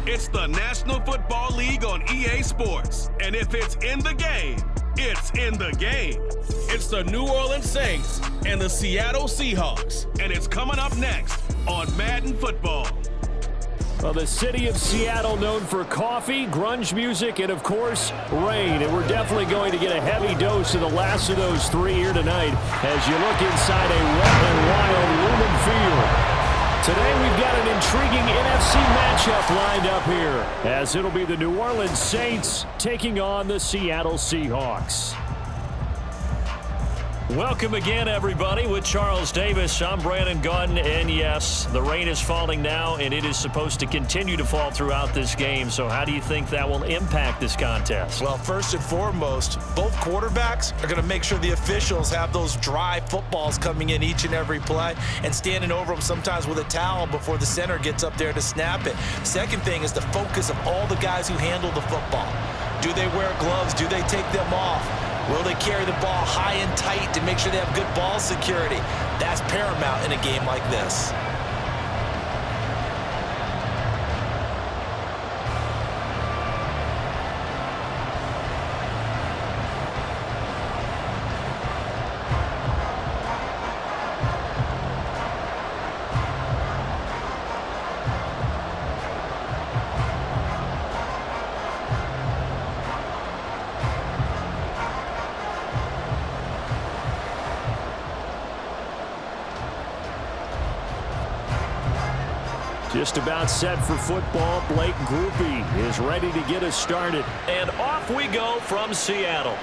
It's the National Football League on EA Sports. And if it's in the game, it's in the game. It's the New Orleans Saints and the Seattle Seahawks. And it's coming up next on Madden Football. Well, the city of Seattle known for coffee, grunge music, and, of course, rain. And we're definitely going to get a heavy dose of the last of those three here tonight as you look inside a wet and wild Lumen Field. Today we've got an intriguing NFC matchup lined up here as it'll be the New Orleans Saints taking on the Seattle Seahawks. Welcome again, everybody. With Charles Davis, I'm Brandon Gunn, and yes, the rain is falling now, and it is supposed to continue to fall throughout this game. So how do you think that will impact this contest? Well, first and foremost, both quarterbacks are going to make sure the officials have those dry footballs coming in each and every play and standing over them sometimes with a towel before the center gets up there to snap it. Second thing is the focus of all the guys who handle the football. Do they wear gloves? Do they take them off? Will they carry the ball high and tight to make sure they have good ball security? That's paramount in a game like this. Just about set for football. Blake Groupie is ready to get us started. And off we go from Seattle.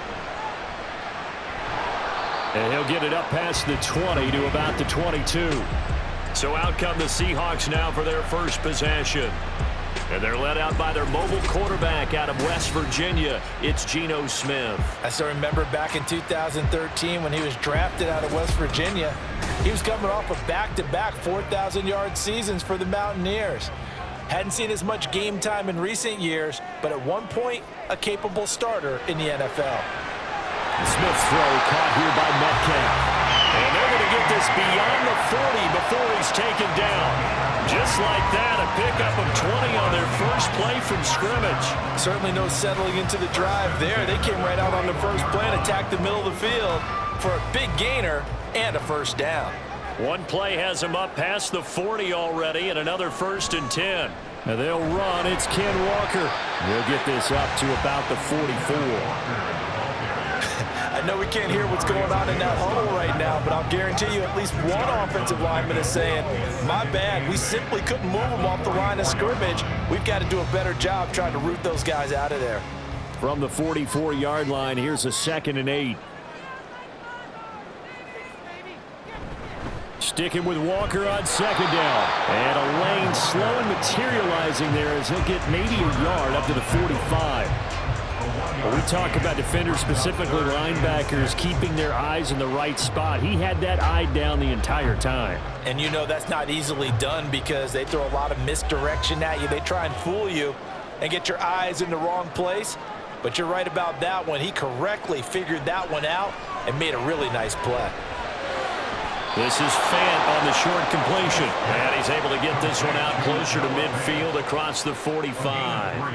And he'll get it up past the 20 to about the 22. So out come the Seahawks now for their first possession. And they're led out by their mobile quarterback out of West Virginia. It's Geno Smith. I still remember back in 2013 when he was drafted out of West Virginia. He was coming off of back-to-back 4,000-yard seasons for the Mountaineers. Hadn't seen as much game time in recent years, but at one point, a capable starter in the NFL. Smith's throw caught here by Metcalf. And they're going to get this beyond the 40 before he's taken down. Just like that, a pickup of 20 on their first play from scrimmage. Certainly no settling into the drive there. They came right out on the first play and attacked the middle of the field for a big gainer and a first down. One play has him up past the 40 already, and another 1st and 10. And they'll run. It's Ken Walker. He'll get this up to about the 44. I know we can't hear what's going on in that huddle right now, but I'll guarantee you at least one offensive lineman is saying, my bad, we simply couldn't move them off the line of scrimmage. We've got to do a better job trying to root those guys out of there. From the 44-yard line, here's a 2nd and 8. Sticking with Walker on 2nd down. And a lane slow and materializing there as he'll get maybe a yard up to the 45. When we talk about defenders, specifically linebackers, keeping their eyes in the right spot, he had that eye down the entire time. And you know that's not easily done because they throw a lot of misdirection at you. They try and fool you and get your eyes in the wrong place. But you're right about that one. He correctly figured that one out and made a really nice play. This is Fant on the short completion. And he's able to get this one out closer to midfield across the 45.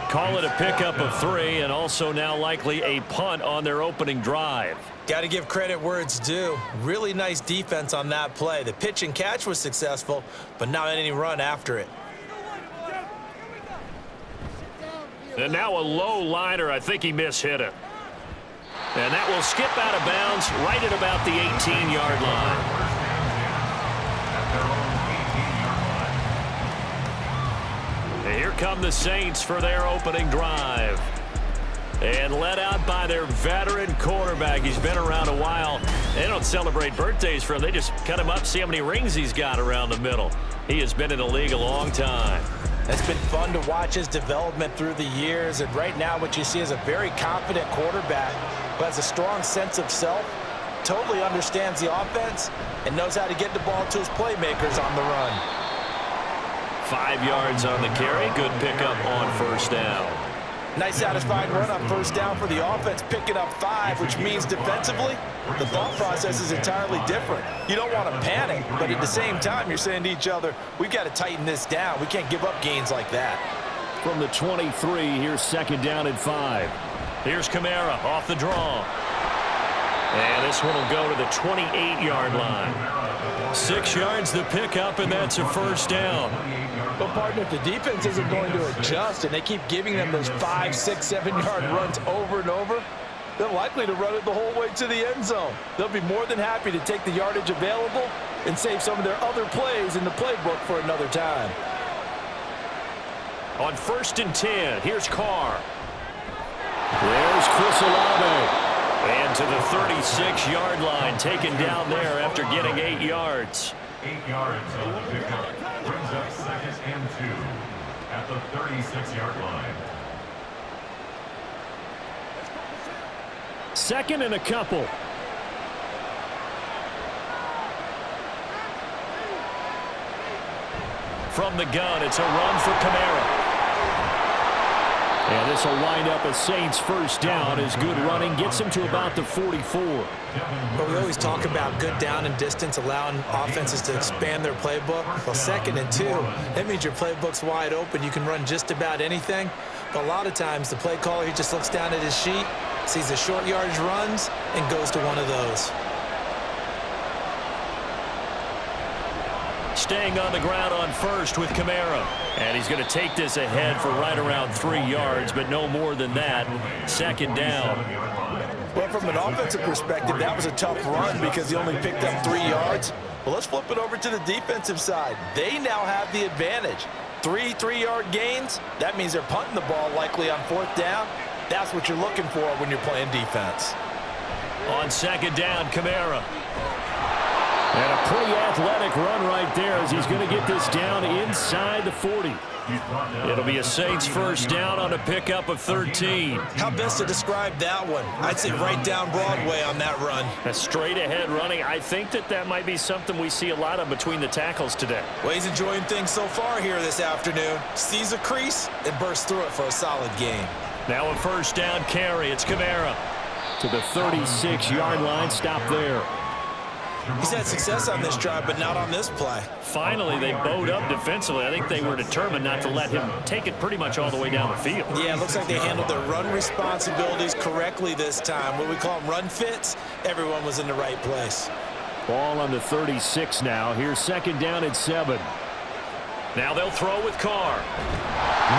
Call it a pickup of 3, and also now likely a punt on their opening drive. Got to give credit where it's due. Really nice defense on that play. The pitch and catch was successful, but not any run after it. And now a low liner. I think he mishit it. And that will skip out of bounds right at about the 18-yard line. Here come the Saints for their opening drive. And led out by their veteran quarterback. He's been around a while. They don't celebrate birthdays for him. They just cut him up, see how many rings he's got around the middle. He has been in the league a long time. It's been fun to watch his development through the years. And right now what you see is a very confident quarterback who has a strong sense of self, totally understands the offense, and knows how to get the ball to his playmakers on the run. 5 yards on the carry. Good pickup on 1st down. Nice satisfying run on first down for the offense, picking up 5, which means defensively, the thought process is entirely different. You don't want to panic, but at the same time, you're saying to each other, we've got to tighten this down. We can't give up gains like that. From the 23, here's second down and 5. Here's Kamara off the draw. And this one will go to the 28-yard line. 6 yards the pickup, and that's a first down. But, partner, if the defense isn't going to adjust and they keep giving them those 5, 6, 7-yard runs over and over, they're likely to run it the whole way to the end zone. They'll be more than happy to take the yardage available and save some of their other plays in the playbook for another time. On 1st and 10, here's Carr. There's Chris Olave. And to the 36-yard line, taken down there after getting 8 yards. 8 yards on the pickup. Brings up 2nd and 2 at the 36-yard line. Second and a couple. From the gun, it's a run for Kamara. And this will wind up a Saints first down as good running gets him to about the 44. But we always talk about good down and distance, allowing offenses to expand their playbook. Well, 2nd and 2, that means your playbook's wide open. You can run just about anything. But a lot of times, the play caller, he just looks down at his sheet, sees the short yardage runs, and goes to one of those. Staying on the ground on first with Kamara. And he's going to take this ahead for right around 3 yards, but no more than that. 2nd down. Well, from an offensive perspective, that was a tough run because he only picked up 3 yards. Well, let's flip it over to the defensive side. They now have the advantage. 3 3-yard gains, that means they're punting the ball likely on 4th down. That's what you're looking for when you're playing defense. On 2nd down, Kamara. And a pretty athletic run right there as he's going to get this down inside the 40. It'll be a Saints first down on a pickup of 13. How best to describe that one? I'd say right down Broadway on that run. A straight ahead running. I think that might be something we see a lot of between the tackles today. Well, he's enjoying things so far here this afternoon. Sees a crease and bursts through it for a solid gain. Now a first down carry. It's Kamara. To the 36-yard line. Stop there. He's had success on this drive, but not on this play. Finally, they bowed up defensively. I think they were determined not to let him take it pretty much all the way down the field. Yeah, it looks like they handled their run responsibilities correctly this time. What we call them run fits, everyone was in the right place. Ball on the 36 now. Here's 2nd down and 7. Now they'll throw with Carr.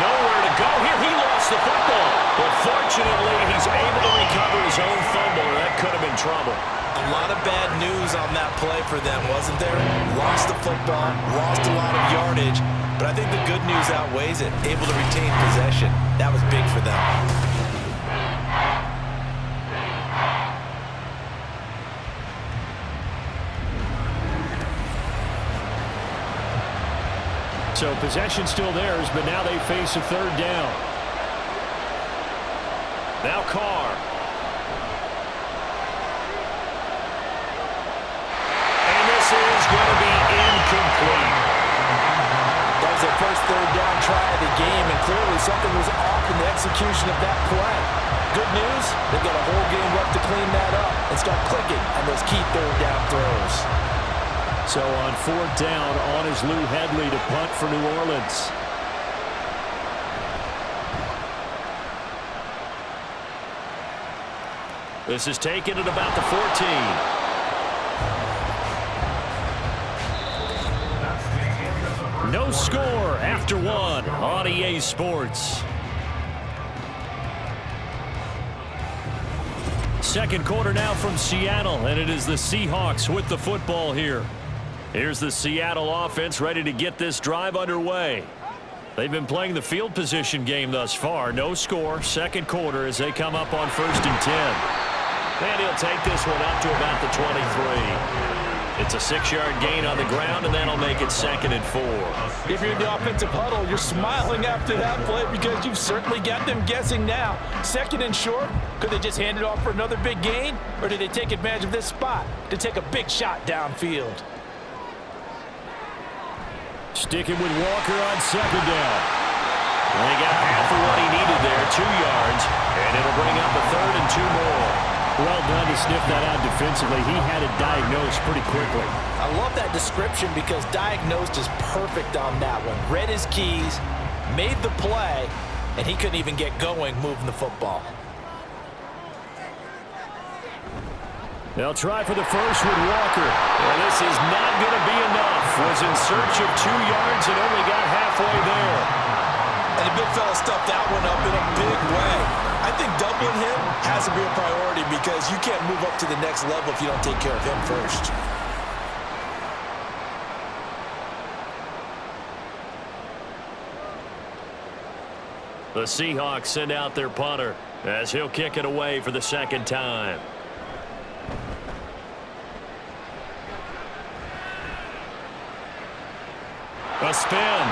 Nowhere to go here. He lost the football. But fortunately, he's able to recover his own fumble, or that could have been trouble. A lot of bad news on that play for them, wasn't there? Lost the football, lost a lot of yardage, but I think the good news outweighs it. Able to retain possession. That was big for them. So possession still theirs, but now they face a 3rd down. Now Carr. And this is going to be incomplete. That was their first 3rd down try of the game, and clearly something was off in the execution of that play. Good news, they've got a whole game left to clean that up and start clicking on those key 3rd down throws. So on 4th down, on is Lou Hedley to punt for New Orleans. This is taken at about the 14. No score after 1 on EA Sports. 2nd quarter now from Seattle, and it is the Seahawks with the football here. Here's the Seattle offense ready to get this drive underway. They've been playing the field position game thus far. No score, 2nd quarter as they come up on 1st and 10. And he'll take this one up to about the 23. It's a 6-yard gain on the ground, and that'll make it 2nd and 4. If you're in the offensive huddle, you're smiling after that play because you've certainly got them guessing now. 2nd and short, could they just hand it off for another big gain? Or did they take advantage of this spot to take a big shot downfield? Sticking with Walker on 2nd down. Well, he got half of what he needed there, 2 yards, and it'll bring up a 3rd and 2 more. Well done to sniff that out defensively. He had it diagnosed pretty quickly. I love that description because diagnosed is perfect on that one. Read his keys, made the play, and he couldn't even get going moving the football. They'll try for the first with Walker. Well, this is not going to be enough. Was in search of 2 yards and only got halfway there. And the big fella stuffed that one up in a big way. I think doubling him has to be a priority because you can't move up to the next level if you don't take care of him first. The Seahawks send out their punter as he'll kick it away for the 2nd time. A spin.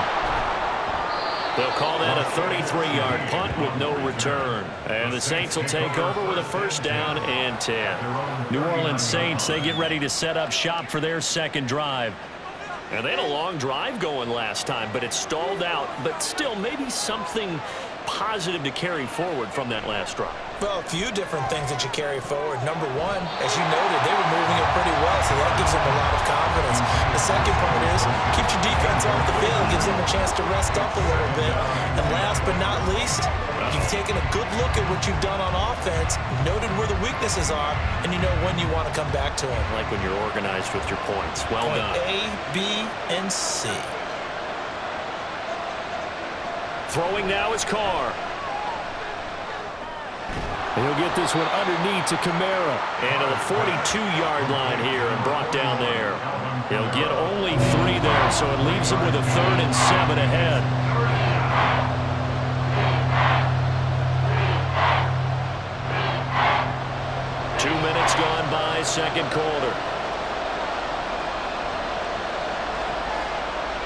They'll call that a 33-yard punt with no return. And the Saints will take over with a 1st down and 10. New Orleans Saints, they get ready to set up shop for their 2nd drive. And they had a long drive going last time, but it stalled out. But still, maybe something positive to carry forward from that last drive. Well, a few different things that you carry forward. Number one, as you noted, they were moving it pretty well, so that gives them a lot of confidence. The second part is, keeps your defense off the field, gives them a chance to rest up a little bit. And last but not least, you've taken a good look at what you've done on offense, noted where the weaknesses are, and you know when you want to come back to them. Like when you're organized with your points. Well done. A, B, and C. Throwing now is Carr. He'll get this one underneath to Kamara. And to the 42-yard line here and brought down there. He'll get only 3 there, so it leaves him with a 3rd and 7 ahead. Two minutes gone by, 2nd quarter.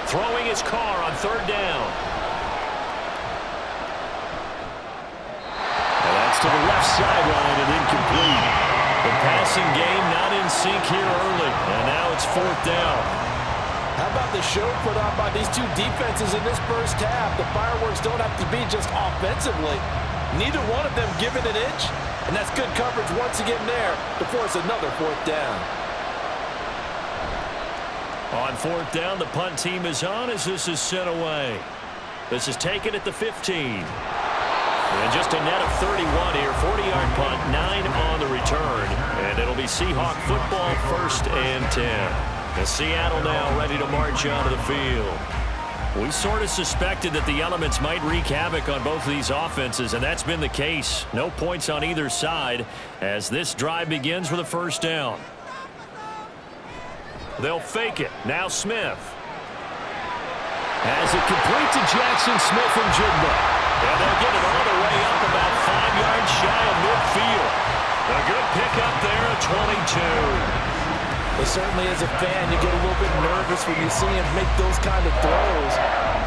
Throwing his Carr on 3rd down. To the left sideline and incomplete. The passing game not in sync here early, and now it's 4th down. How about the show put on by these two defenses in this first half? The fireworks don't have to be just offensively. Neither one of them giving an inch, and that's good coverage once again there to force another 4th down. On 4th down, the punt team is on as this is sent away. This is taken at the 15. And just a net of 31 here, 40-yard punt, 9 on the return. And it'll be Seahawk football, 1st and 10. And Seattle now ready to march onto the field. We sort of suspected that the elements might wreak havoc on both of these offenses, and that's been the case. No points on either side as this drive begins with a 1st down. They'll fake it. Now Smith. As it complete to Jackson Smith and Jigba. And they'll get it all the way up about 5 yards shy of midfield. A good pickup there at 22. Well, certainly as a fan, you get a little bit nervous when you see him make those kind of throws.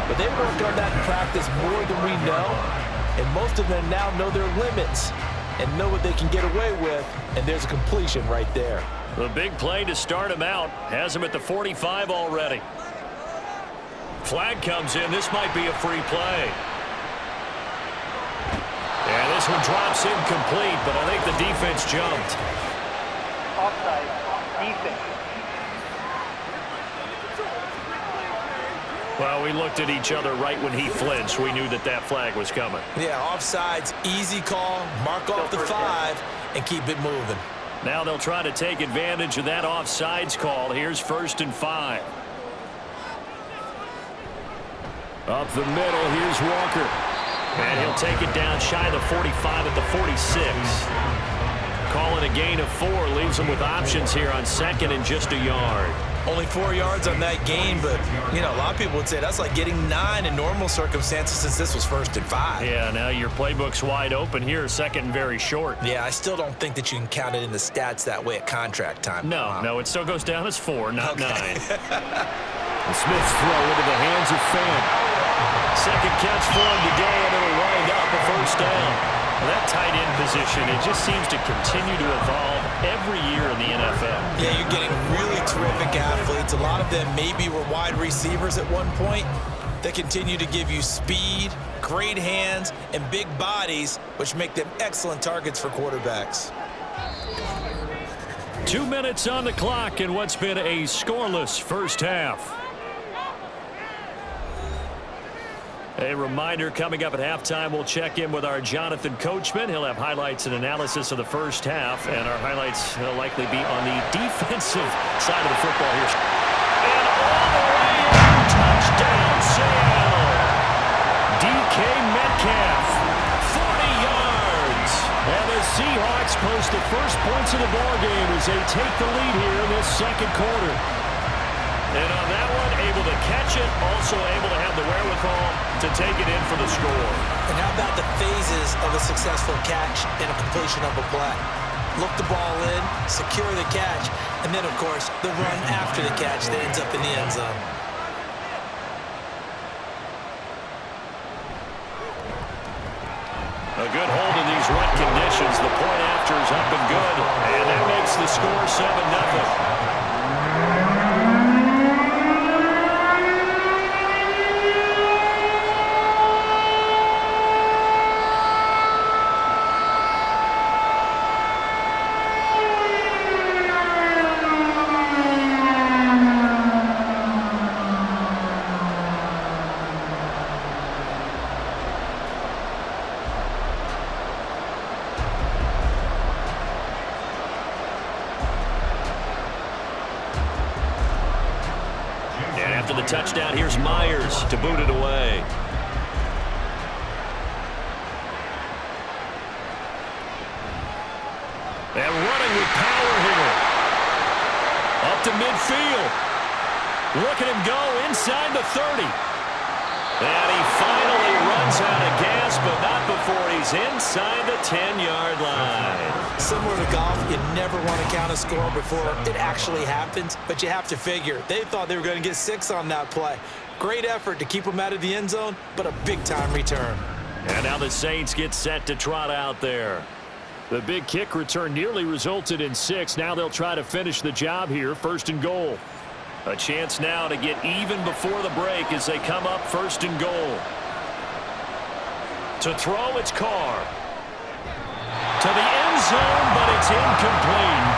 But they work on that in practice more than we know. And most of them now know their limits and know what they can get away with. And there's a completion right there. The big play to start him out has him at the 45 already. Flag comes in. This might be a free play. And this one drops incomplete, but I think the defense jumped. Offside, defense. Well, we looked at each other right when he flinched. We knew that that flag was coming. Yeah, offsides, easy call, mark off the 5, and keep it moving. Now they'll try to take advantage of that offsides call. Here's 1st and 5. Up the middle, here's Walker. And he'll take it down shy of the 45 at the 46. Calling a gain of 4 leaves him with options here on 2nd and just a yard. Only 4 yards on that gain, but, you know, a lot of people would say that's like getting 9 in normal circumstances since this was 1st and 5. Yeah, now your playbook's wide open here, 2nd and very short. Yeah, I still don't think that you can count it in the stats that way at contract time. No, it still goes down as 4, not 9. And Smith's throw into the hands of Fan. 2nd catch for him today, and it'll wind up a 1st down. Well, that tight end position, it just seems to continue to evolve every year in the NFL. Yeah, you're getting really terrific athletes. A lot of them maybe were wide receivers at one point. They continue to give you speed, great hands, and big bodies, which make them excellent targets for quarterbacks. 2 minutes on the clock in what's been a scoreless first half. A reminder, coming up at halftime, we'll check in with our Jonathan Coachman. He'll have highlights and analysis of the first half, and our highlights will likely be on the defensive side of the football here. And all the way in, touchdown, Seattle. DK Metcalf, 40 yards. And the Seahawks post the first points of the ballgame as they take the lead here in this second quarter. And on that one, able to catch it, also able to have the wherewithal to take it in for the score. And how about the phases of a successful catch and a completion of a play? Look the ball in, secure the catch, and then, of course, the run after the catch that ends up in the end zone. A good hold in these run conditions. The point after is up and good, and that makes the score 7-0. After the touchdown, here's Myers to boot it away. And running with power here. Up to midfield. Look at him go inside the 30. And he finally runs out of gas, but not before he's inside the 10-yard line. Similar to golf, you never want to count a score before it actually happens, but you have to figure. They thought they were going to get 6 on that play. Great effort to keep them out of the end zone, but a big-time return. And now the Saints get set to trot out there. The big kick return nearly resulted in 6. Now they'll try to finish the job here, 1st and goal. A chance now to get even before the break as they come up 1st and goal. To throw, it's Carr. To the end zone, but it's incomplete.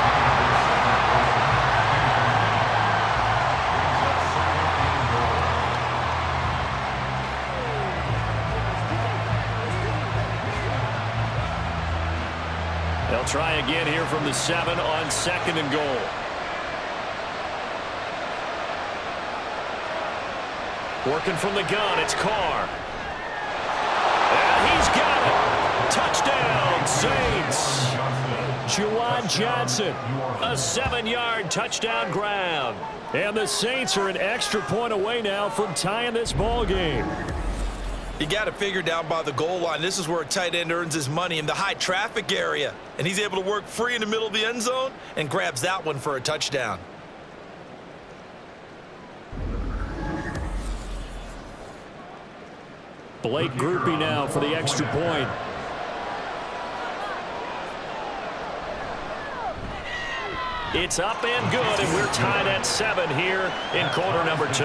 They'll try again here from the 7 on 2nd and goal. Working from the gun, it's Carr. And he's got it. Touchdown, Saints. Juwan Johnson, a 7-yard touchdown grab. And the Saints are an extra point away now from tying this ball game. You got to figure down by the goal line. This is where a tight end earns his money, in the high traffic area. And he's able to work free in the middle of the end zone and grabs that one for a touchdown. Blake Groupie now for the extra point. It's up and good, and we're tied at 7 here in quarter number 2.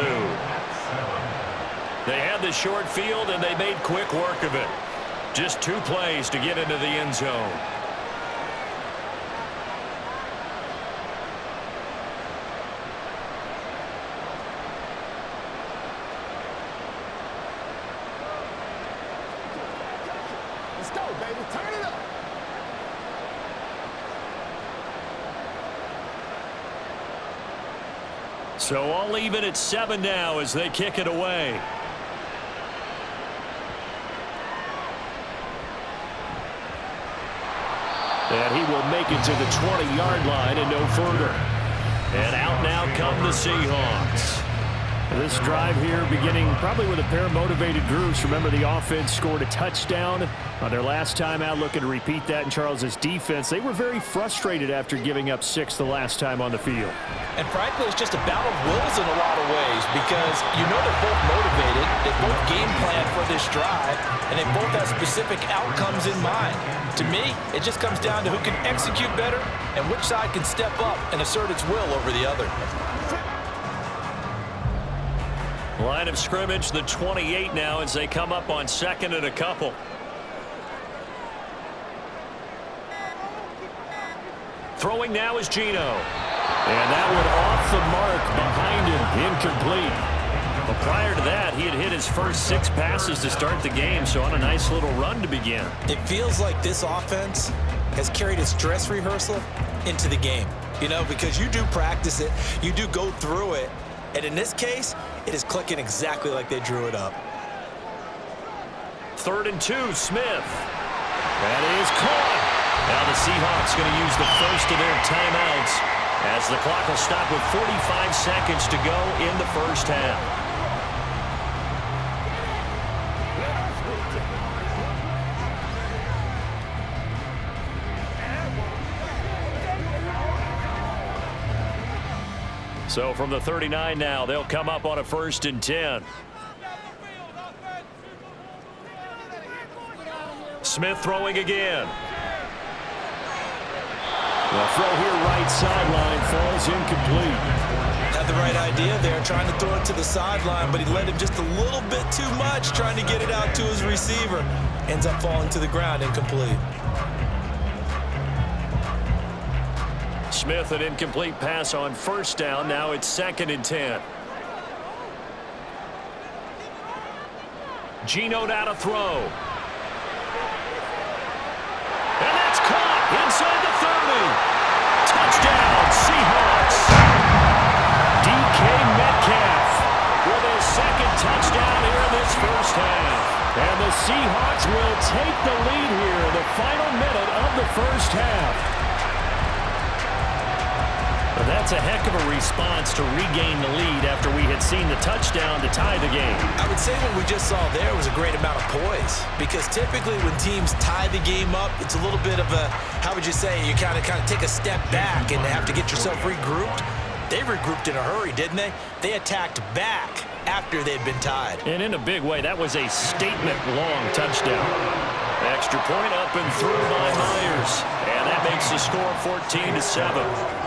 They had the short field, and they made quick work of it. Just 2 plays to get into the end zone. Let's go, baby. Turn it up. So all even at 7 now as they kick it away. And he will make it to the 20-yard line and no further. And out now come the Seahawks. This drive here beginning probably with a pair of motivated groups. Remember, the offense scored a touchdown on their last time out, looking to repeat that in Charles's defense. They were very frustrated after giving up 6 the last time on the field. And frankly, it's just a battle of wills in a lot of ways, because you know they're both motivated, they both game plan for this drive, and they both have specific outcomes in mind. To me, it just comes down to who can execute better and which side can step up and assert its will over the other. Line of scrimmage, the 28 now as they come up on 2nd and a couple. Throwing now is Geno. And that one off the mark behind him, incomplete. But prior to that, he had hit his first 6 passes to start the game, so on a nice little run to begin. It feels like this offense has carried its dress rehearsal into the game, you know, because you do practice it, you do go through it, and in this case, it is clicking exactly like they drew it up. 3rd and 2, Smith. That is caught. Now the Seahawks going to use the first of their timeouts as the clock will stop with 45 seconds to go in the first half. So from the 39 now, they'll come up on a 1st and 10. Smith throwing again. The throw here right sideline falls incomplete. Had the right idea there, trying to throw it to the sideline, but he led him just a little bit too much, trying to get it out to his receiver. Ends up falling to the ground, incomplete. Smith, an incomplete pass on 1st down. Now it's 2nd and 10. Geno now to throw. And that's caught inside the 30. Touchdown, Seahawks. DK Metcalf with his 2nd touchdown here in this first half. And the Seahawks will take the lead here in the final minute of the first half. Well, that's a heck of a response to regain the lead after we had seen the touchdown to tie the game. I would say what we just saw there was a great amount of poise, because typically when teams tie the game up, it's a little bit of a, how would you say, you kind of take a step back and have to get yourself regrouped. They regrouped in a hurry, didn't they? They attacked back after they'd been tied. And in a big way, that was a statement-long touchdown. Extra point up and through by Myers. And that makes the score 14-7.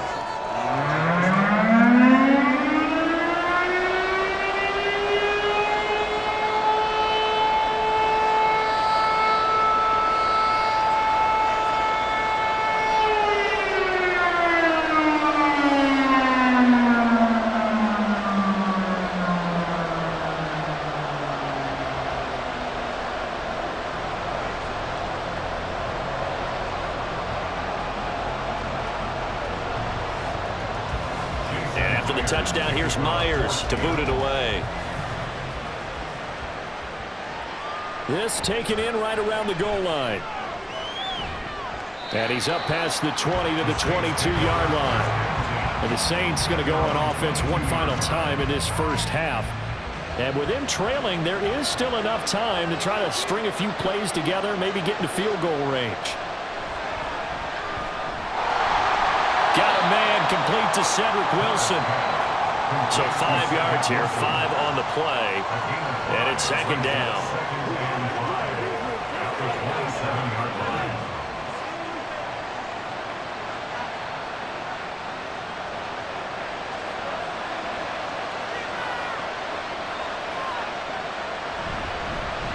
Touchdown, here's Myers to boot it away. This taken in right around the goal line. And he's up past the 20 to the 22-yard line. And the Saints going to go on offense one final time in this first half. And with them trailing, there is still enough time to try to string a few plays together, maybe get into field goal range. Got a man complete to Cedric Wilson. So 5 yards here, 5 on the play, and it's 2nd down.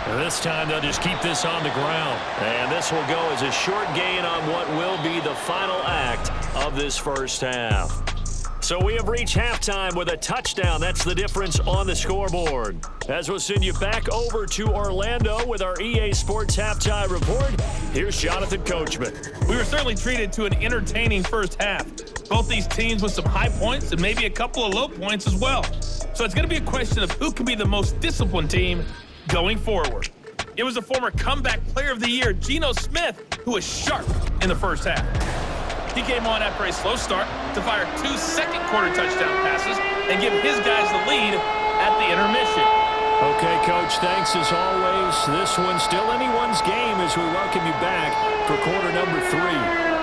And this time they'll just keep this on the ground. And this will go as a short gain on what will be the final act of this first half. So we have reached halftime with a touchdown. That's the difference on the scoreboard. As we'll send you back over to Orlando with our EA Sports Halftime Report, here's Jonathan Coachman. We were certainly treated to an entertaining first half. Both these teams with some high points and maybe a couple of low points as well. So it's going to be a question of who can be the most disciplined team going forward. It was the former comeback player of the year, Geno Smith, who was sharp in the first half. He came on after a slow start to fire 2 second-quarter touchdown passes and give his guys the lead at the intermission. Okay, Coach, thanks as always. This one's still anyone's game as we welcome you back for quarter number 3.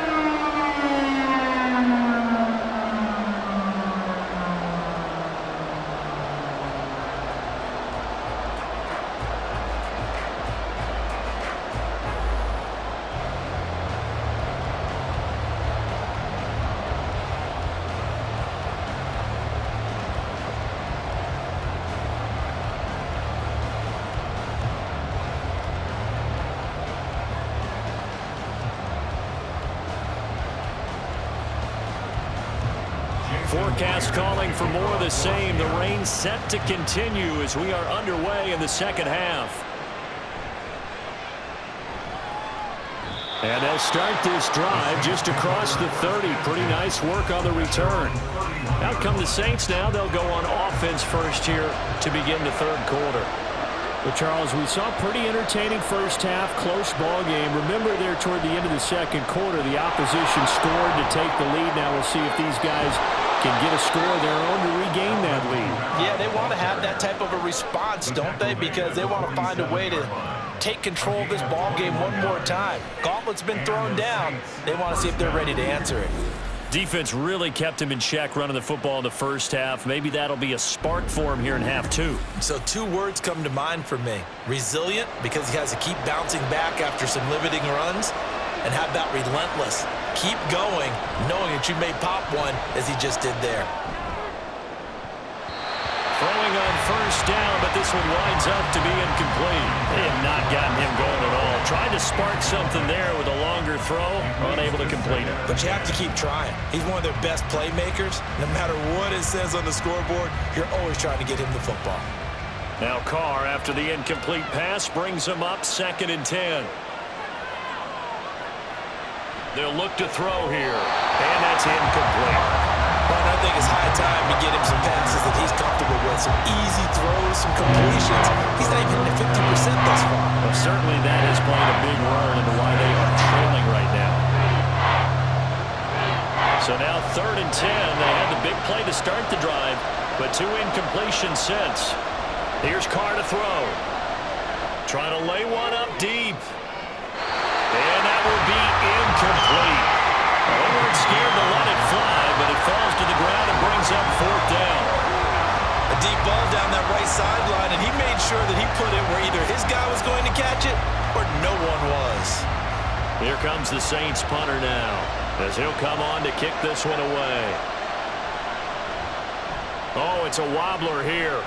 Forecast calling for more of the same. The rain set to continue as we are underway in the second half. And they'll start this drive just across the 30. Pretty nice work on the return. Out come the Saints now. They'll go on offense first here to begin the third quarter. Well, Charles, we saw a pretty entertaining first half, close ball game. Remember there toward the end of the second quarter, the opposition scored to take the lead. Now we'll see if these guys can get a score of their own to regain that lead. Yeah, they want to have that type of a response, don't they? Because they want to find a way to take control of this ball game one more time. Gauntlet's been thrown down. They want to see if they're ready to answer it. Defense really kept him in check running the football in the first half. Maybe that'll be a spark for him here in half two. So 2 words come to mind for me. Resilient, because he has to keep bouncing back after some limiting runs. And how about relentless? Keep going, knowing that you may pop one, as he just did there. Throwing on first down, but this one winds up to be incomplete. They have not gotten him going at all. Tried to spark something there with a longer throw, unable to complete it. But you have to keep trying. He's one of their best playmakers. No matter what it says on the scoreboard, you're always trying to get him the football. Now Carr, after the incomplete pass, brings him up 2nd and 10. They'll look to throw here, and that's incomplete. But I think it's high time to get him some passes that he's comfortable with. Some easy throws, some completions. He's not even hitting 50% thus far. Well, certainly that has played a big role into why they are trailing right now. So now 3rd and 10. They had the big play to start the drive, but 2 incompletions since. Here's Carr to throw. Trying to lay one up deep. And that will be incomplete. They weren't scared to let it fly, but it falls to the ground and brings up 4th down. A deep ball down that right sideline, and he made sure that he put it where either his guy was going to catch it or no one was. Here comes the Saints punter now, as he'll come on to kick this one away. Oh, it's a wobbler here.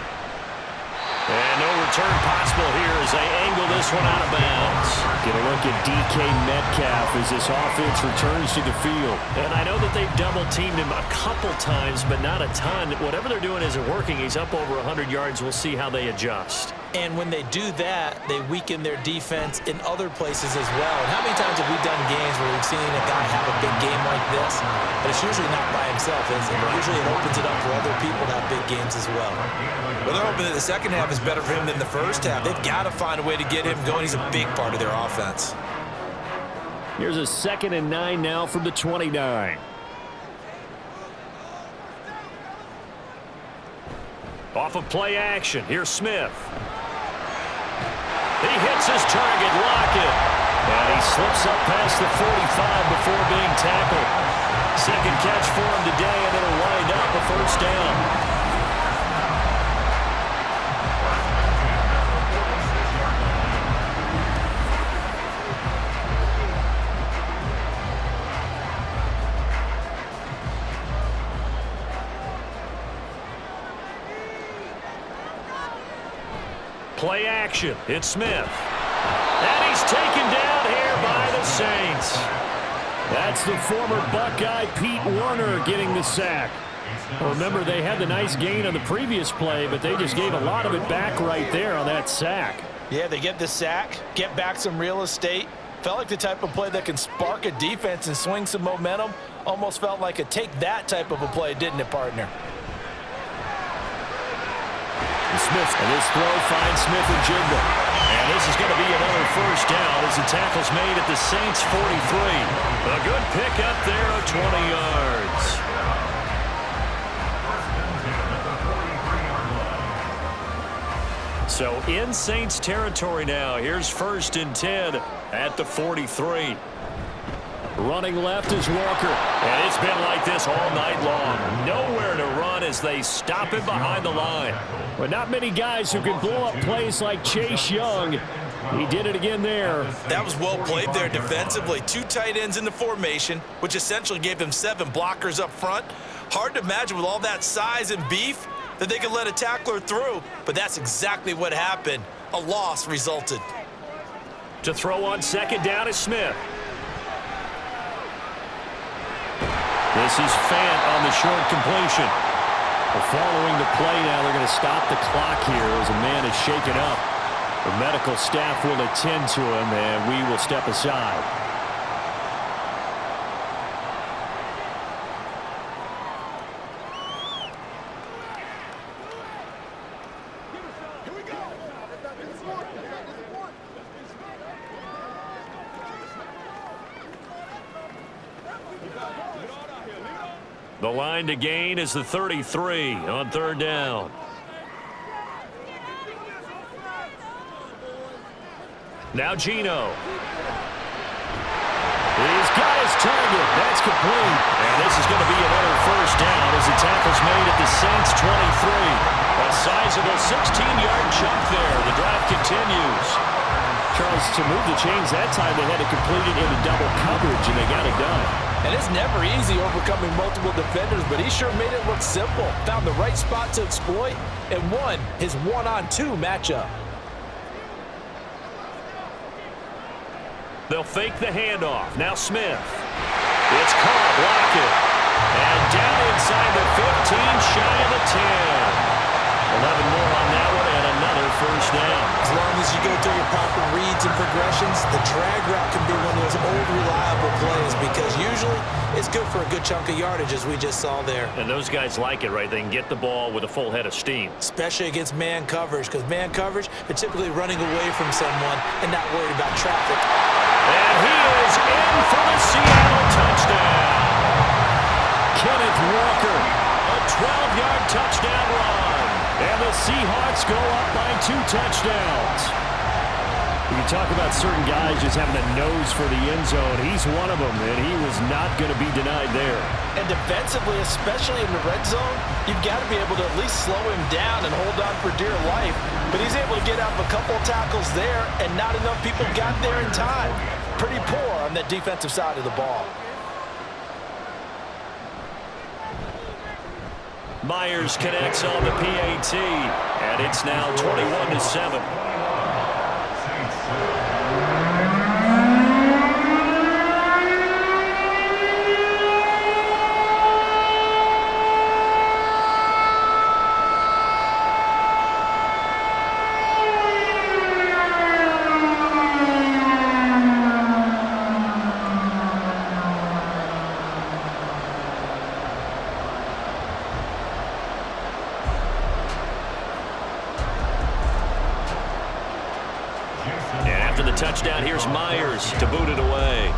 And no return possible here as they angle this one out of bounds. Get a look at DK Metcalf as this offense returns to the field. And I know that they've double-teamed him a couple times, but not a ton. Whatever they're doing isn't working. He's up over 100 yards. We'll see how they adjust. And when they do that, they weaken their defense in other places as well. And how many times have we done games where we've seen a guy have a big game like this? But it's usually not by himself, is it? Usually it opens it up for other people to have big games as well. Well, they're hoping that the second half is better for him than the first half. They've got to find a way to get him going. He's a big part of their offense. Here's a 2nd and 9 now from the 29. Off of play action, here's Smith. He hits his target, Lockett. And he slips up past the 45 before being tackled. Second catch for him today, and it'll wind up a 1st down. Play action. It's Smith. And he's taken down here by the Saints. That's the former Buckeye Pete Werner getting the sack. Remember, they had the nice gain on the previous play, but they just gave a lot of it back right there on that sack. Yeah, they get the sack, get back some real estate. Felt like the type of play that can spark a defense and swing some momentum. Almost felt like a take that type of a play, didn't it, partner? Smith, and this throw finds Smith and Jigba. And this is going to be another 1st down as the tackle's made at the Saints' 43. A good pickup there of 20 yards. So in Saints territory now. Here's 1st and 10 at the 43. Running left is Walker. And it's been like this all night long. Nowhere to run as they stop him behind the line. But not many guys who can blow up plays like Chase Young. He did it again there. That was well played there defensively. 2 tight ends in the formation, which essentially gave them 7 blockers up front. Hard to imagine with all that size and beef that they could let a tackler through. But that's exactly what happened. A loss resulted. To throw on 2nd down is Smith. This is Fant on the short completion. Well, following the play now, they're going to stop the clock here as a man is shaken up. The medical staff will attend to him, and we will step aside. The line to gain is the 33 on third down. Now Geno. He's got his target. That's complete. And this is going to be another first down as the tackle's made at the Saints 23. A sizable 16-yard jump there. The drive continues. Charles, to move the chains that time, they had to complete it into double coverage, and they got it done. And it's never easy overcoming multiple defenders, but he sure made it look simple. Found the right spot to exploit and won his one-on-two matchup. They'll fake the handoff. Now Smith. It's caught. Block it. And down inside the 15, shy of the 10. 11 more on that one and another first down. As long as you go through your proper reads and progressions, the drag route can be one of those old reliable plays because usually it's good for a good chunk of yardage as we just saw there. And those guys like it, right? They can get the ball with a full head of steam. Especially against man coverage because man coverage, they're typically running away from someone and not worried about traffic. And he is in for the Seattle touchdown. Kenneth Walker, a 12-yard touchdown run. And the Seahawks go up by 2 touchdowns. You can talk about certain guys just having a nose for the end zone. He's one of them, and he was not going to be denied there. And defensively, especially in the red zone, you've got to be able to at least slow him down and hold on for dear life. But he's able to get out of a couple of tackles there, and not enough people got there in time. Pretty poor on that defensive side of the ball. Myers connects on the PAT, and it's now 21-7. Touchdown, here's Myers to boot it away.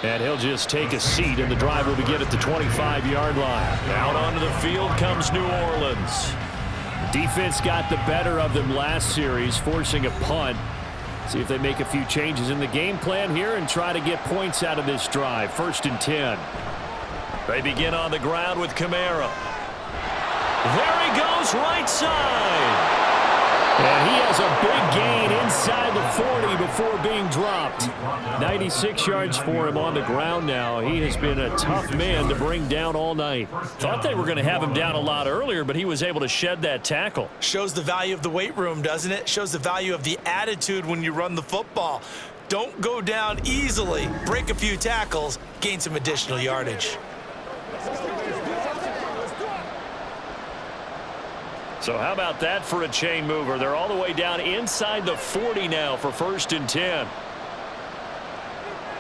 And he'll just take a seat, and the drive will begin at the 25-yard line. Out onto the field comes New Orleans. Defense got the better of them last series, forcing a punt. See if they make a few changes in the game plan here and try to get points out of this drive. 1st and 10. They begin on the ground with Kamara. There he goes, right side. And he has a big gain inside the 40 before being dropped. 96 yards for him on the ground now. He has been a tough man to bring down all night. Thought they were going to have him down a lot earlier, but he was able to shed that tackle. Shows the value of the weight room, doesn't it? Shows the value of the attitude when you run the football. Don't go down easily. Break a few tackles, gain some additional yardage. So how about that for a chain mover? They're all the way down inside the 40 now for 1st and 10.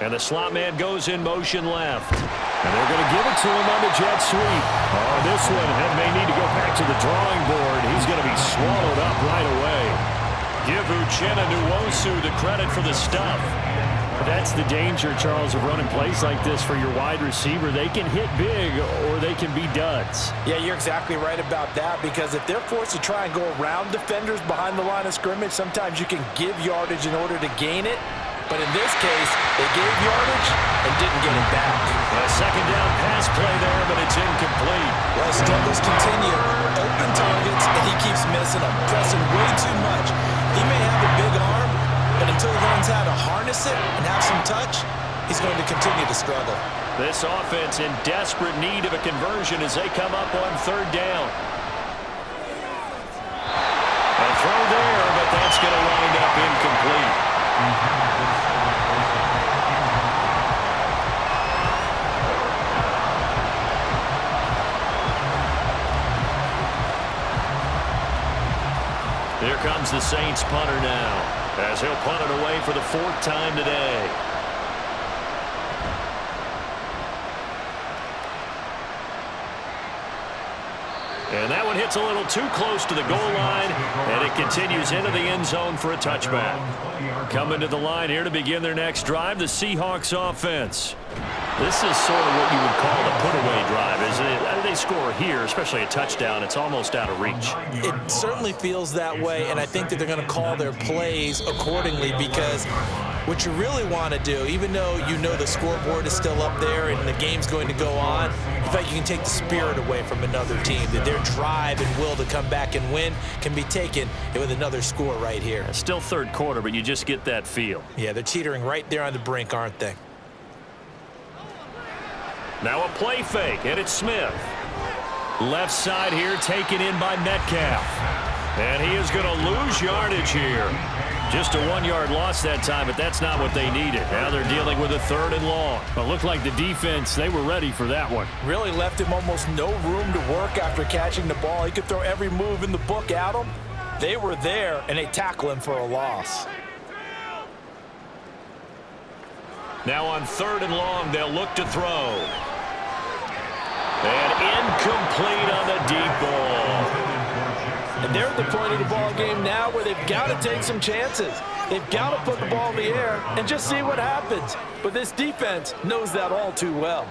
And the slot man goes in motion left. And they're going to give it to him on the jet sweep. Oh, this one may need to go back to the drawing board. He's going to be swallowed up right away. Give Uchenna Nwosu the credit for the stuff. That's the danger, Charles, of running plays like this for your wide receiver. They can hit big or they can be duds. Yeah, you're exactly right about that because if they're forced to try and go around defenders behind the line of scrimmage, sometimes you can give yardage in order to gain it. But in this case, they gave yardage and didn't get it back. A second down pass play there, but it's incomplete. Well, struggles continue. Open targets, and he keeps missing them, pressing way too much. He may have a big arm, but until he learns how to harness it and have some touch, he's going to continue to struggle. This offense in desperate need of a conversion as they come up on 3rd down. A throw there, but that's going to wind up incomplete. comes the Saints punter now, as he'll punt it away for the 4th time today. And that one hits a little too close to the goal line, and it continues into the end zone for a touchback. Coming to the line here to begin their next drive, the Seahawks offense. This is sort of what you would call a put-away drive, isn't it? They score here, especially a touchdown. It's almost out of reach. It certainly feels that way, and I think that they're going to call their plays accordingly, because what you really want to do, even though you know the scoreboard is still up there and the game's going to go on, in fact, you can take the spirit away from another team, that their drive and will to come back and win can be taken with another score right here. It's still 3rd quarter, but you just get that feel. Yeah, they're teetering right there on the brink, aren't they? Now a play fake, and it's Smith. Left side here, taken in by Metcalf. And he is going to lose yardage here. Just a 1-yard loss that time, but that's not what they needed. Now they're dealing with a 3rd and long. It looked like the defense, they were ready for that one. Really left him almost no room to work after catching the ball. He could throw every move in the book at him. They were there, and they tackle him for a loss. Now on 3rd and long, they'll look to throw. And incomplete on the deep ball. And they're at the point of the ball game now where they've got to take some chances. They've got to put the ball in the air and just see what happens. But this defense knows that all too well.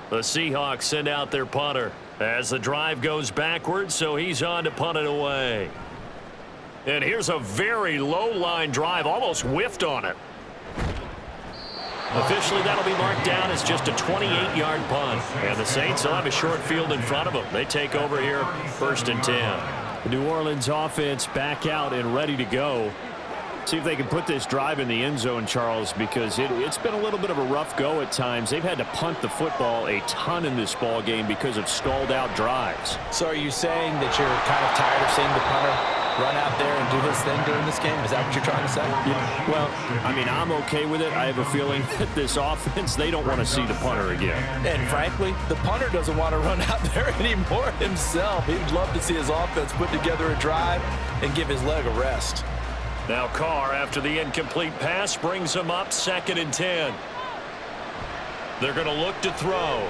The Seahawks send out their punter as the drive goes backwards, so he's on to punt it away. And here's a very low-line drive, almost whiffed on it. Officially, that'll be marked down as just a 28-yard punt. And the Saints will have a short field in front of them. They take over here, 1st and 10. The New Orleans offense back out and ready to go. See if they can put this drive in the end zone, Charles, because it's been a little bit of a rough go at times. They've had to punt the football a ton in this ball game because of stalled-out drives. So are you saying that you're kind of tired of seeing the punter run out there and do his thing during this game? Is that what you're trying to say? Yeah. Well, I mean, I'm okay with it. I have a feeling that this offense, they don't want to see the punter again. And frankly, the punter doesn't want to run out there anymore himself. He'd love to see his offense put together a drive and give his leg a rest. Now Carr, after the incomplete pass, brings him up 2nd and 10. They're going to look to throw.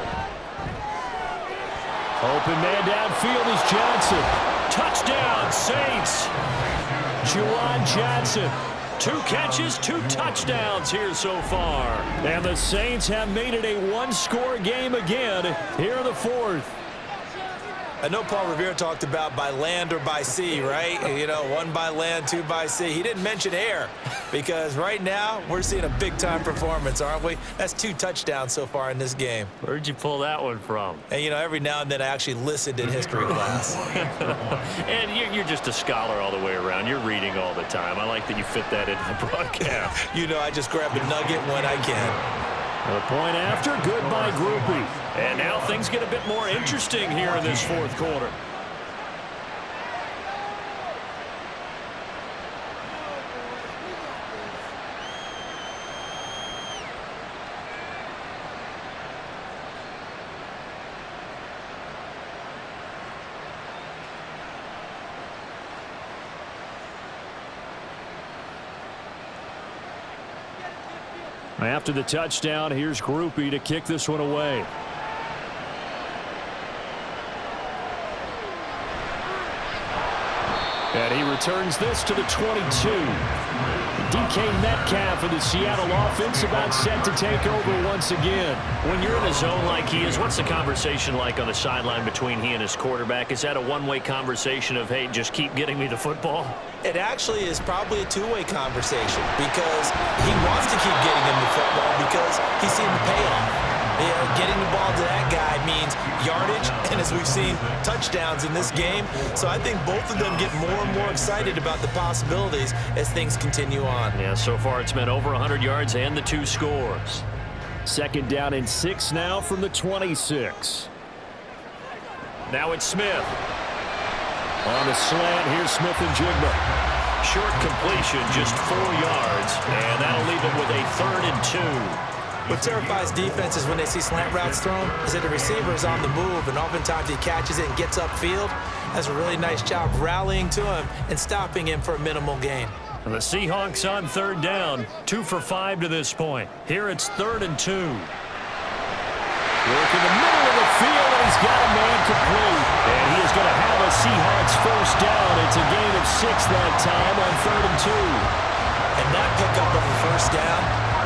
Open man downfield is Johnson. Touchdown, Saints. Juwan Johnson. 2 catches, 2 touchdowns here so far. And the Saints have made it a 1-score game again here in the 4th. I know Paul Revere talked about by land or by sea, right? You know, 1 by land, 2 by sea. He didn't mention air, because right now we're seeing a big-time performance, aren't we? That's 2 touchdowns so far in this game. Where'd you pull that one from? And, you know, every now and then I actually listened in history class. And you're just a scholar all the way around. You're reading all the time. I like that you fit that into the broadcast. You know, I just grab a nugget when I can. The point after, good by Groupie. And now things get a bit more interesting here in this 4th quarter. After the touchdown, here's Groupie to kick this one away. And he returns this to the 22. DK Metcalf of the Seattle offense about set to take over once again. When you're in a zone like he is, what's the conversation like on the sideline between he and his quarterback? Is that a one-way conversation of, hey, just keep getting me the football? It actually is probably a 2-way conversation, because he wants to keep getting him the football because he's seeing the payoff. Getting the ball to that guy means yardage, and as we've seen, touchdowns in this game. So I think both of them get more and more excited about the possibilities as things continue on. Yeah, so far it's been over 100 yards and the 2 scores. 2nd down and 6 now from the 26. Now it's Smith. On the slant, here's Smith and Jigba. Short completion, just 4 yards, and that'll leave it with a 3rd and 2. What terrifies defenses when they see slant routes thrown is that the receiver is on the move, and oftentimes he catches it and gets upfield. Does a really nice job rallying to him and stopping him for a minimal gain. The Seahawks on third down, 2 for 5 to this point. Here it's 3rd and 2. Work in the middle of the field, and he's got a man complete. And he is going to have a Seahawks first down. It's a gain of 6 that time on 3rd and 2. And that pickup of the first down,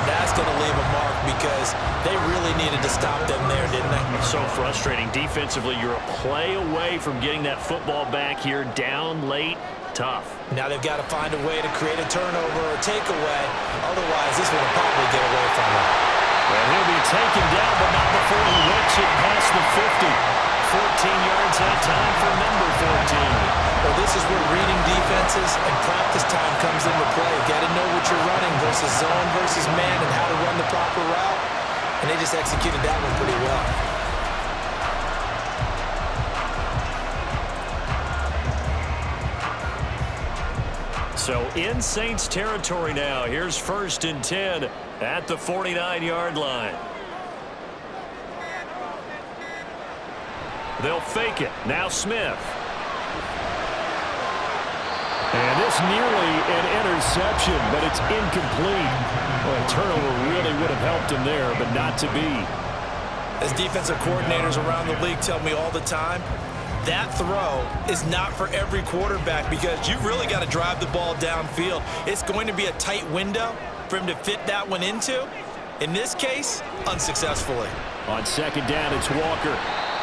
that's going to leave a mark because they really needed to stop them there, didn't they? So frustrating. Defensively, you're a play away from getting that football back here down late. Tough. Now they've got to find a way to create a turnover or takeaway. Otherwise, this will probably get away from them. And he'll be taken down, but not before he wakes it past the 50. 14 yards that time for number 14. Well, this is where reading defenses and practice time comes into play. You've got to know what you're running versus zone versus man and how to run the proper route. And they just executed that one pretty well. So in Saints territory now. Here's 1st and 10 at the 49-yard line. They'll fake it. Now Smith. And this nearly an interception, but it's incomplete. Well, a turnover really would have helped him there, but not to be. As defensive coordinators around the league tell me all the time, that throw is not for every quarterback because you've really got to drive the ball downfield. It's going to be a tight window for him to fit that one into. In this case, unsuccessfully. On 2nd down, it's Walker.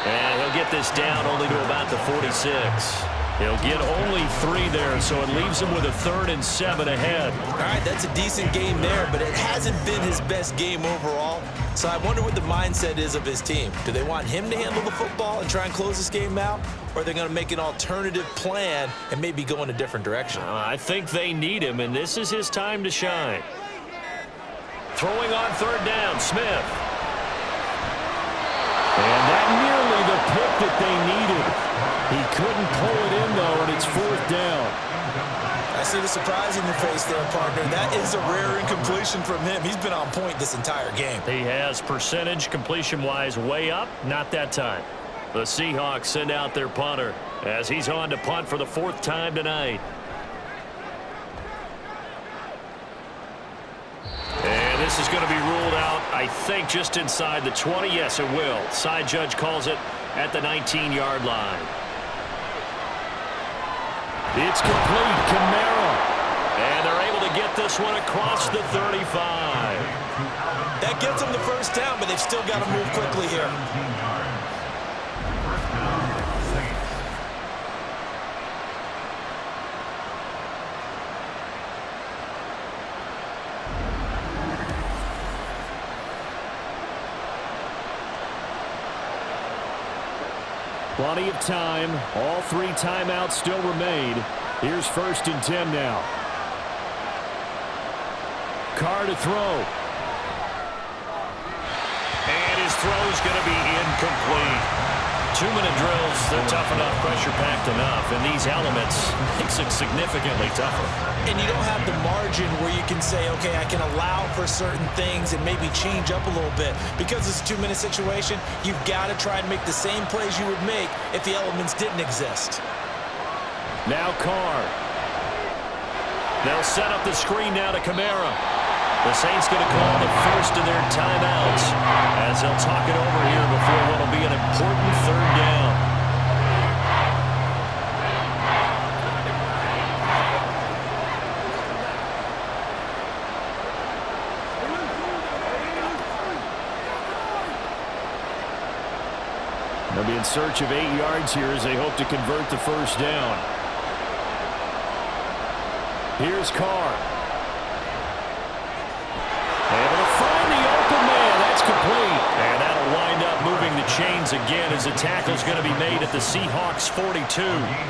And he'll get this down only to about the 46. He'll get only 3 there, so it leaves him with a 3rd and 7 ahead. All right, that's a decent game there, but it hasn't been his best game overall. So I wonder what the mindset is of his team. Do they want him to handle the football and try and close this game out? Or are they going to make an alternative plan and maybe go in a different direction? I think they need him, and this is his time to shine. Throwing on 3rd down, Smith. And that nearly the pick that they needed. He couldn't pull it in, though, and it's 4th down. I see the surprise in your face there, partner. That is a rare incompletion from him. He's been on point this entire game. He has percentage completion-wise way up. Not that time. The Seahawks send out their punter as he's on to punt for the 4th time tonight. And this is going to be ruled out, I think, just inside the 20. Yes, it will. Side judge calls it at the 19-yard line. It's complete. Kamara. And they're able to get this one across the 35. That gets them the first down, but they've still got to move quickly here. Plenty of time. All 3 timeouts still remain. Here's 1st and 10 now. Carr to throw. And his throw's going to be incomplete. 2-minute drills, they're tough enough, pressure-packed enough, and these elements makes it significantly tougher. And you don't have the margin where you can say, okay, I can allow for certain things and maybe change up a little bit. Because it's a 2-minute situation, you've got to try and make the same plays you would make if the elements didn't exist. Now Carr. They'll set up the screen now to Kamara. The Saints going to call the first of their timeouts as they'll talk it over here before what will be an important 3rd down. They'll be in search of 8 yards here as they hope to convert the first down. Here's Carr. Able to find the open man. That's complete. And that'll wind up moving the chains again as the tackle's going to be made at the Seahawks 42.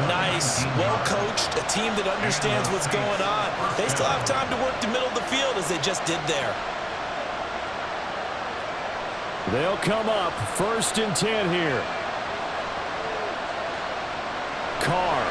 Nice. Well coached. A team that understands what's going on. They still have time to work the middle of the field as they just did there. They'll come up 1st and 10 here. Carr.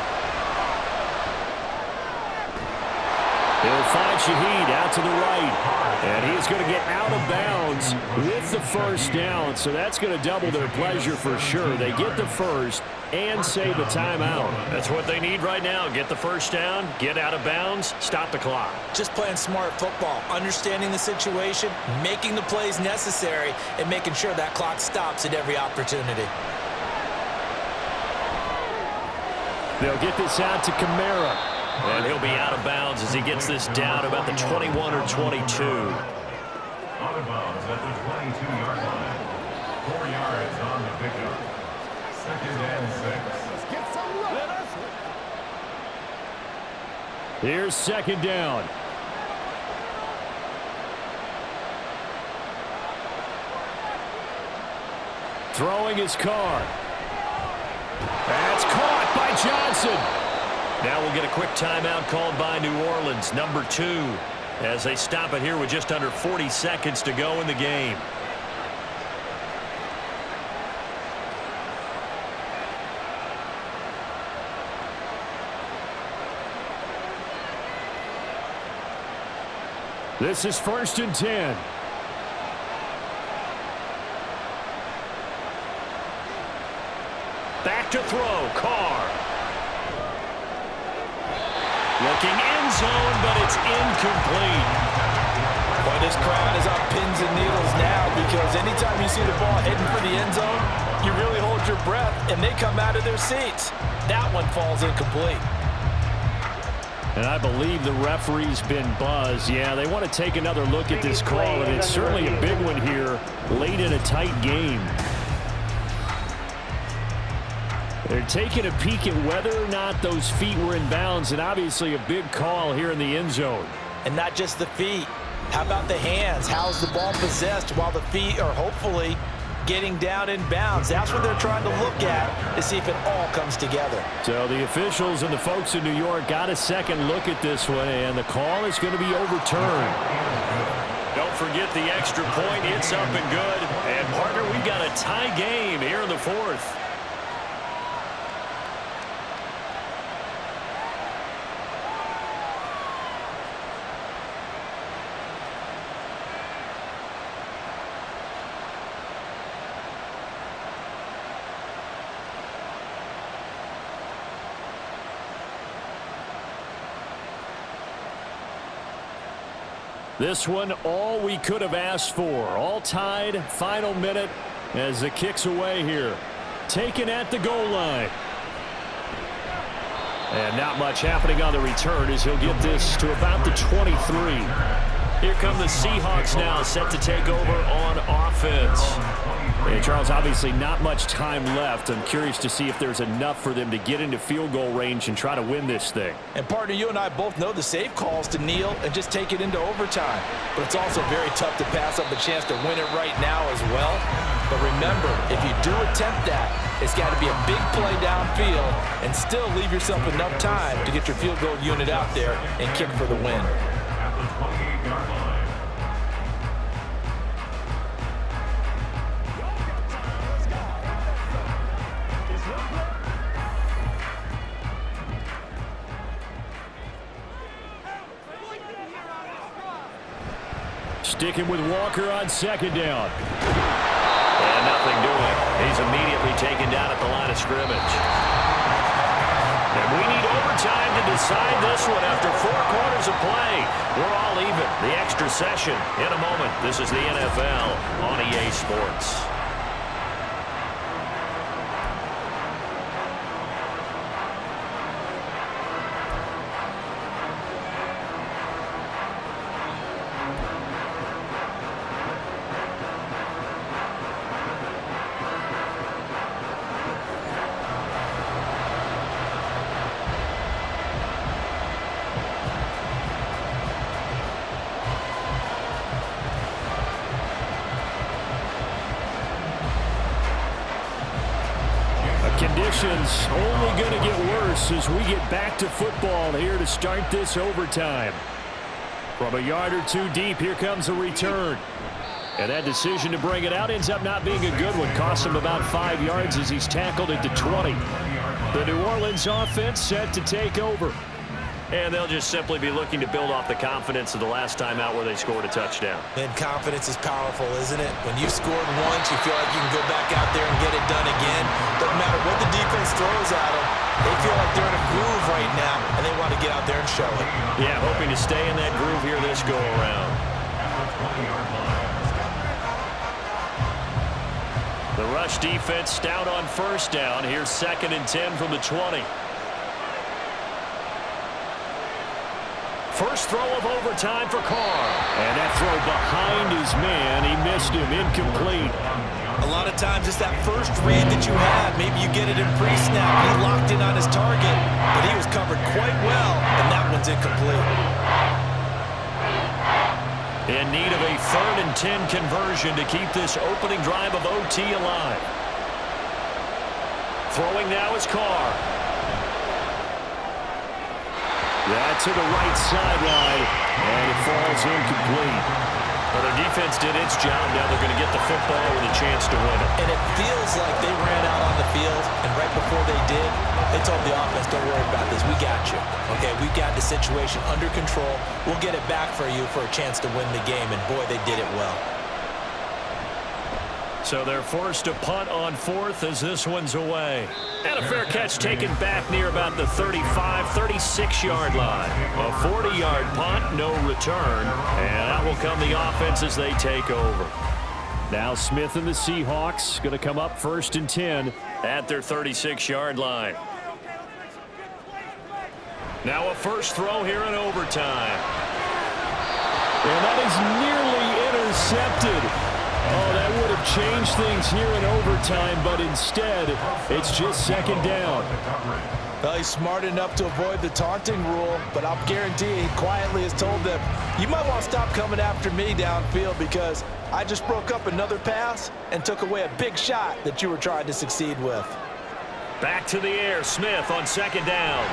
He'll find Shaheed out to the right. And he's is going to get out of bounds with the first down, so that's going to double their pleasure for sure. They get the first and save a timeout. That's what they need right now. Get the first down, get out of bounds, stop the clock. Just playing smart football, understanding the situation, making the plays necessary, and making sure that clock stops at every opportunity. They'll get this out to Kamara. And he'll be out of bounds as he gets this down about the 21 or 22. Out of bounds at the 22-yard line. 4 yards on the pickup. 2nd and 6. Let's get some love. Here's 2nd down. Throwing his car. That's caught by Johnson. Now we'll get a quick timeout called by New Orleans, number 2, as they stop it here with just under 40 seconds to go in the game. This is 1st and 10. Back to throw, Carr. Looking end zone, but it's incomplete. Well, this crowd is on pins and needles now because anytime you see the ball heading for the end zone, you really hold your breath, and they come out of their seats. That one falls incomplete. And I believe the referee's been buzzed. Yeah, they want to take another look at this call, and it's certainly a big one here late in a tight game. They're taking a peek at whether or not those feet were in bounds, and obviously a big call here in the end zone. And not just the feet. How about the hands? How's the ball possessed while the feet are hopefully getting down in bounds? That's what they're trying to look at to see if it all comes together. So the officials and the folks in New York got a second look at this one, and the call is going to be overturned. Don't forget the extra point. It's up and good. And, partner, we've got a tie game here in the 4th. This one, all we could have asked for. All tied, final minute as the kick's away here. Taken at the goal line. And not much happening on the return as he'll get this to about the 23. Here come the Seahawks now, set to take over on offense. And Charles, obviously not much time left. I'm curious to see if there's enough for them to get into field goal range and try to win this thing. And partner, you and I both know the safe calls to kneel and just take it into overtime. But it's also very tough to pass up a chance to win it right now as well. But remember, if you do attempt that, it's got to be a big play downfield and still leave yourself enough time to get your field goal unit out there and kick for the win. At the 28-yard line. Sticking with Walker on 2nd down. And nothing doing. He's immediately taken down at the line of scrimmage. And we need overtime to decide this one after 4 quarters of play. We're all even. The extra session in a moment. This is the NFL on EA Sports. Conditions only going to get worse as we get back to football here to start this overtime. From a yard or two deep, here comes a return. And that decision to bring it out ends up not being a good one. Costs him about 5 yards as he's tackled at the 20. The New Orleans offense set to take over. And they'll just simply be looking to build off the confidence of the last time out where they scored a touchdown. And confidence is powerful, isn't it? When you've scored once, you feel like you can go back out there and get it done again. Doesn't matter what the defense throws at them. They feel like they're in a groove right now, and they want to get out there and show it. Yeah, hoping to stay in that groove here this go-around. The rush defense stout on first down. Here's 2nd and 10 from the 20. First throw of overtime for Carr. And that throw behind his man. He missed him. Incomplete. A lot of times it's that first read that you have. Maybe you get it in pre-snap. He locked in on his target, but he was covered quite well, and that one's incomplete. In need of a 3rd and 10 conversion to keep this opening drive of OT alive. Throwing now is Carr. Yeah, to the right sideline, and it falls incomplete. Well, their defense did its job. Now they're going to get the football with a chance to win it. And it feels like they ran out on the field, and right before they did, they told the offense, don't worry about this. We got you. Okay, we got the situation under control. We'll get it back for you for a chance to win the game, and boy, they did it well. So they're forced to punt on 4th as this one's away. And a fair catch taken back near about the 35, 36-yard line. A 40-yard punt, no return. And out will come the offense as they take over. Now Smith and the Seahawks going to come up 1st and 10. At their 36-yard line. Now a first throw here in overtime. And that is nearly intercepted. Oh, that would have changed things here in overtime, but instead, it's just 2nd down. Well, he's smart enough to avoid the taunting rule, but I'll guarantee he quietly has told them, you might want to stop coming after me downfield because I just broke up another pass and took away a big shot that you were trying to succeed with. Back to the air, Smith on 2nd down.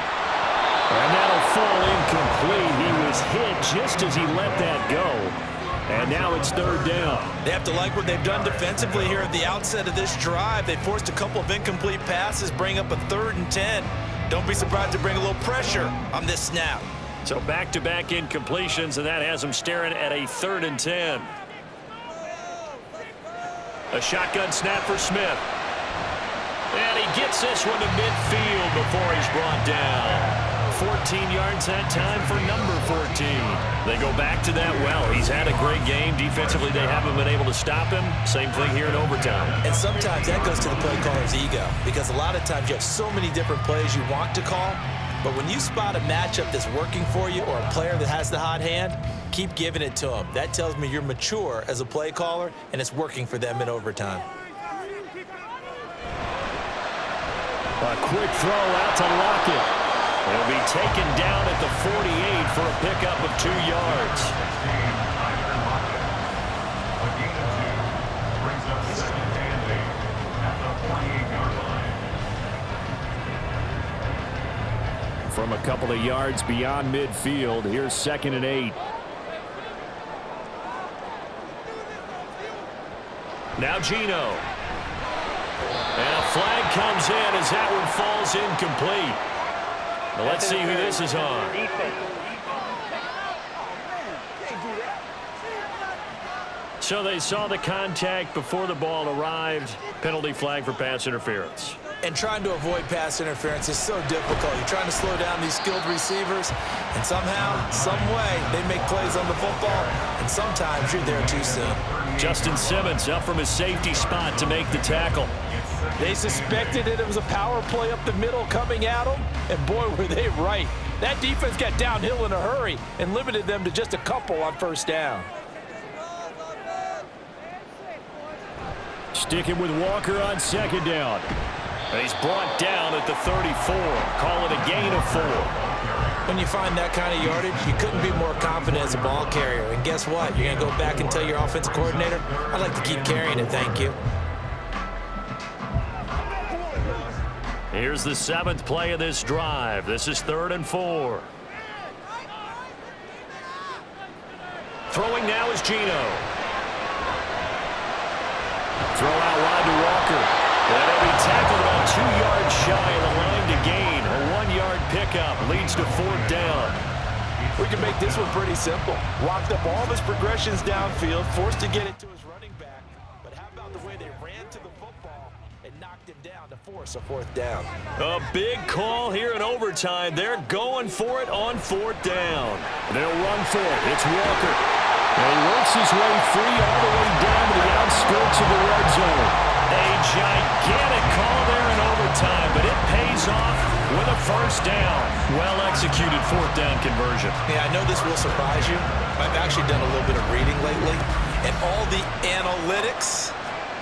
And that'll fall incomplete. He was hit just as he let that go. And now it's 3rd down. They have to like what they've done defensively here at the outset of this drive. They forced a couple of incomplete passes, bring up a 3rd and 10. Don't be surprised to bring a little pressure on this snap. So back-to-back incompletions, and that has them staring at a 3rd and 10. A shotgun snap for Smith. And he gets this one to midfield before he's brought down. 14 yards that time for number 14. They go back to that well. He's had a great game. Defensively, they haven't been able to stop him. Same thing here in overtime. And sometimes that goes to the play caller's ego because a lot of times you have so many different plays you want to call, but when you spot a matchup that's working for you or a player that has the hot hand, keep giving it to him. That tells me you're mature as a play caller, and it's working for them in overtime. A quick throw out to Lockett. He'll be taken down at the 48 for a pickup of 2 yards. From a couple of yards beyond midfield, here's 2nd and 8. Now Gino. And a flag comes in as that one falls incomplete. Well, let's see who this is on. So they saw the contact before the ball arrived. Penalty flag for pass interference. And trying to avoid pass interference is so difficult. You're trying to slow down these skilled receivers, and somehow, some way, they make plays on the football, and sometimes you're there too soon. Justin Simmons up from his safety spot to make the tackle. They suspected that it was a power play up the middle coming at them, and boy, were they right. That defense got downhill in a hurry and limited them to just a couple on 1st down. Sticking with Walker on 2nd down. And he's brought down at the 34. Call it a gain of 4. When you find that kind of yardage, you couldn't be more confident as a ball carrier. And guess what? You're going to go back and tell your offensive coordinator, I'd like to keep carrying it, thank you. Here's the 7th play of this drive. This is 3rd and 4. Throwing now is Gino. Throw out wide to Walker. And he'll be tackled about 2 yards shy of the line to gain. A 1-yard pickup leads leads to 4th down. We can make this one pretty simple. Locked up all of his progressions downfield, forced to get it to his running back. But how about the way they ran to the football and knocked him down to force a 4th down? A big call here in overtime. They're going for it on 4th down. They'll run for it. It's Walker. And he works his way free all the way down to the outskirts of the red zone. A gigantic call there in overtime, but it pays off with a 1st down. Well-executed 4th down conversion. Yeah, I know this will surprise you. I've actually done a little bit of reading lately, and all the analytics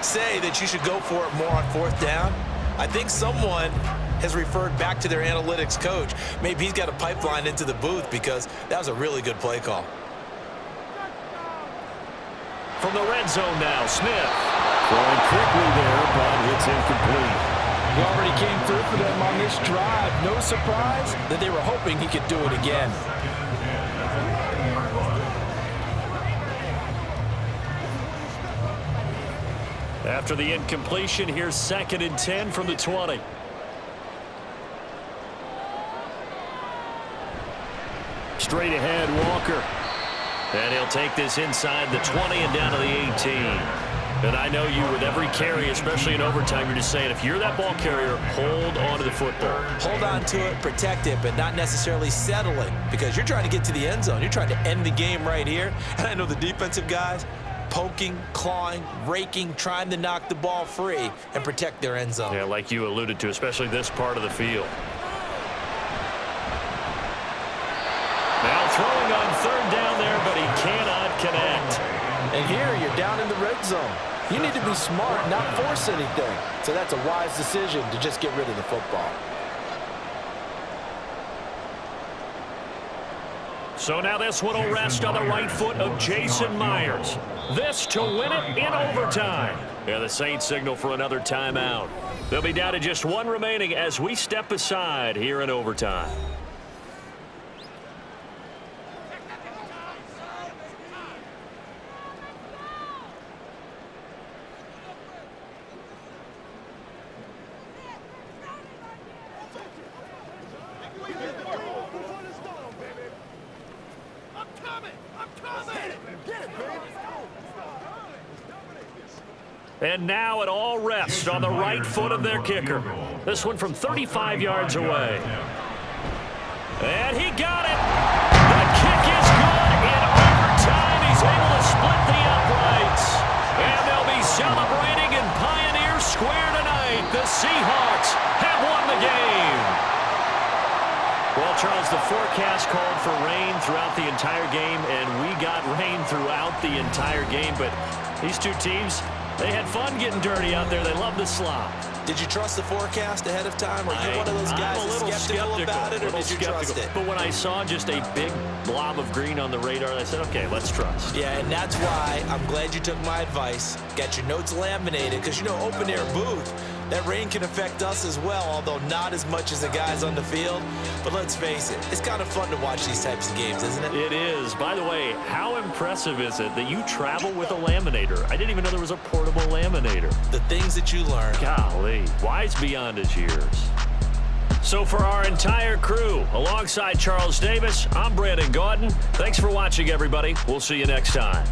say that you should go for it more on 4th down. I think someone has referred back to their analytics coach. Maybe he's got a pipeline into the booth because that was a really good play call. From the red zone now, Smith. Throwing quickly there, but it's incomplete. He already came through for them on this drive. No surprise that they were hoping he could do it again. After the incompletion, here's 2nd and 10 from the 20. Straight ahead, Walker. And he'll take this inside the 20 and down to the 18. And I know you, with every carry, especially in overtime, you're just saying, if you're that ball carrier, hold on to the football. Hold on to it, protect it, but not necessarily settle it, because you're trying to get to the end zone. You're trying to end the game right here. And I know the defensive guys, poking, clawing, raking, trying to knock the ball free and protect their end zone. Yeah, like you alluded to, especially this part of the field. Now throwing on 3rd down there, but he cannot connect. And here you're down in the red zone. You need to be smart, not force anything. So that's a wise decision to just get rid of the football. So now this one will rest on the right foot of Jason Myers. This to win it in overtime. Yeah, the Saints signal for another timeout. They'll be down to just 1 remaining as we step aside here in overtime. And now it all rests on the right foot of their kicker. This one from 35 yards away. And he got it. The kick is good in overtime. He's able to split the uprights. And they'll be celebrating in Pioneer Square tonight. The Seahawks have won the game. Well, Charles, the forecast called for rain throughout the entire game, and we got rain throughout the entire game. But these two teams, they had fun getting dirty out there. They love the slop. Did you trust the forecast ahead of time? Or are you one of those guys that's skeptical about it, or did you trust it? But when I saw just a big blob of green on the radar, I said, okay, let's trust. Yeah, and that's why I'm glad you took my advice. Got your notes laminated, because, you know, open-air booth, that rain can affect us as well, although not as much as the guys on the field. But let's face it, it's kind of fun to watch these types of games, isn't it? It is. By the way, how impressive is it that you travel with a laminator? I didn't even know there was a portable laminator. The things that you learn. Golly, wise beyond his years. So for our entire crew, alongside Charles Davis, I'm Brandon Gaudin. Thanks for watching, everybody. We'll see you next time.